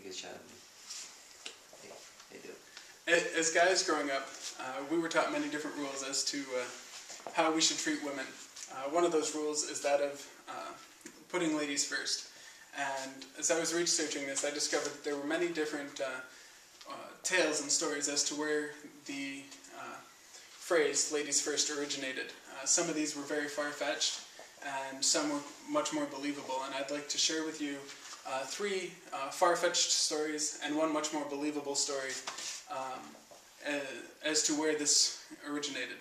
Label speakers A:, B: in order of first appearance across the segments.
A: good shot at me. Hey, do.
B: As guys growing up, we were taught many different rules as to how we should treat women. One of those rules is that of putting ladies first. And as I was researching this, I discovered that there were many different tales and stories as to where the phrase ladies first originated. Some of these were very far-fetched, and some were much more believable. And I'd like to share with you three far-fetched stories and one much more believable story as to where this originated.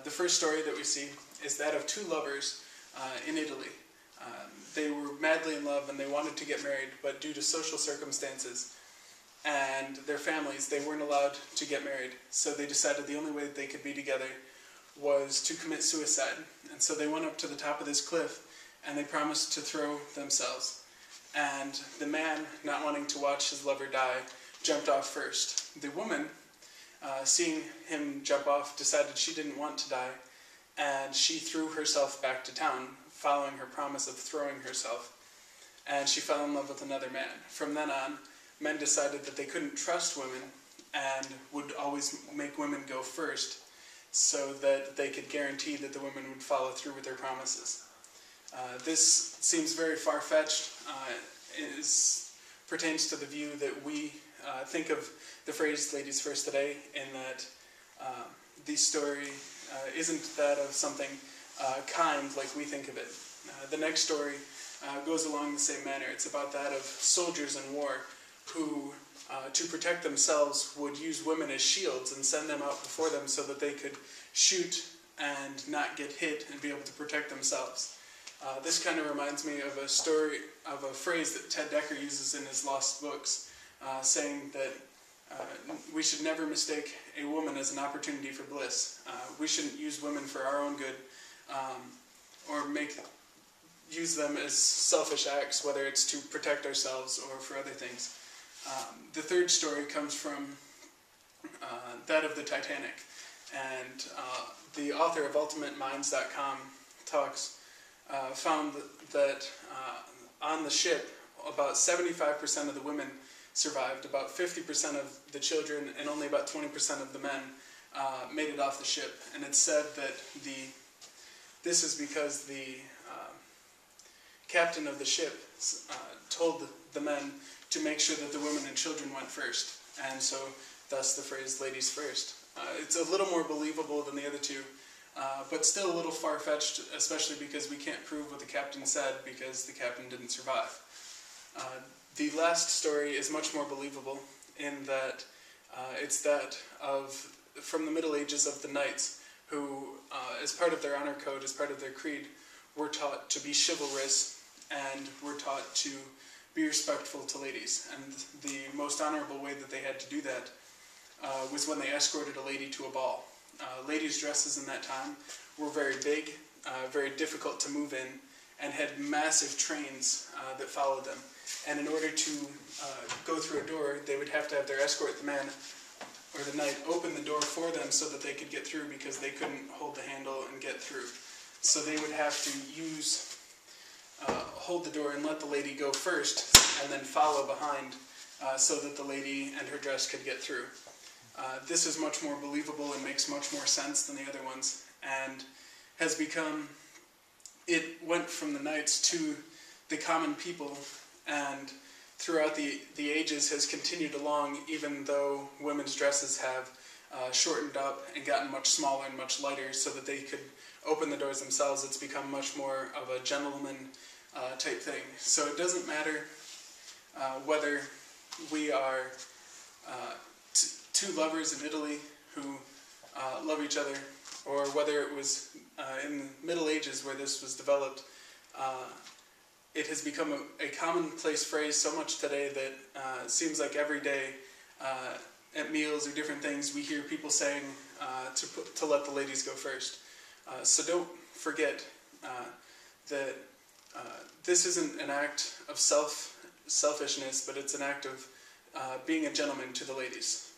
B: The first story that we see is that of two lovers in Italy. They were madly in love and they wanted to get married, but due to social circumstances and their families, they weren't allowed to get married. So they decided the only way that they could be together was to commit suicide. And so they went up to the top of this cliff and they promised to throw themselves. And the man, not wanting to watch his lover die, jumped off first. The woman, seeing him jump off, decided she didn't want to die, and she threw herself back to town, following her promise of throwing herself. And she fell in love with another man. From then on, men decided that they couldn't trust women and would always make women go first so that they could guarantee that the women would follow through with their promises. This seems very far-fetched. It pertains to the view that we think of the phrase ladies first today, in that the story isn't that of something kind like we think of it. The next story goes along the same manner. It's about that of soldiers in war who, to protect themselves, would use women as shields and send them out before them so that they could shoot and not get hit and be able to protect themselves. This kind of reminds me of a story, of a phrase that Ted Dekker uses in his Lost Books, saying that we should never mistake a woman as an opportunity for bliss. We shouldn't use women for our own good, or use them as selfish acts, whether it's to protect ourselves or for other things. The third story comes from that of the Titanic, and the author of UltimateMinds.com found that on the ship, about 75% of the women survived, about 50% of the children, and only about 20% of the men made it off the ship. And it's said that this is because the captain of the ship told the men to make sure that the women and children went first. And so, thus the phrase ladies first. It's a little more believable than the other two, but still a little far-fetched, especially because we can't prove what the captain said because the captain didn't survive. The last story is much more believable in that it's that of, from the Middle Ages, of the knights who, as part of their honor code, as part of their creed, were taught to be chivalrous and were taught to be respectful to ladies. And the most honorable way that they had to do that was when they escorted a lady to a ball. Ladies' dresses in that time were very big, very difficult to move in, and had massive trains that followed them. And in order to go through a door, they would have to have their escort, the man or the knight, open the door for them so that they could get through, because they couldn't hold the handle and get through. So they would have to hold the door and let the lady go first, and then follow behind so that the lady and her dress could get through. This is much more believable and makes much more sense than the other ones, and has become, it went from the knights to the common people, and throughout the ages has continued along, even though women's dresses have shortened up and gotten much smaller and much lighter so that they could open the doors themselves. It's become much more of a gentleman type thing. So it doesn't matter whether we are two lovers in Italy who love each other, or whether it was in the Middle Ages where this was developed. It has become a commonplace phrase so much today that it seems like every day at meals or different things we hear people saying to let the ladies go first. So don't forget that this isn't an act of selfishness, but it's an act of being a gentleman to the ladies.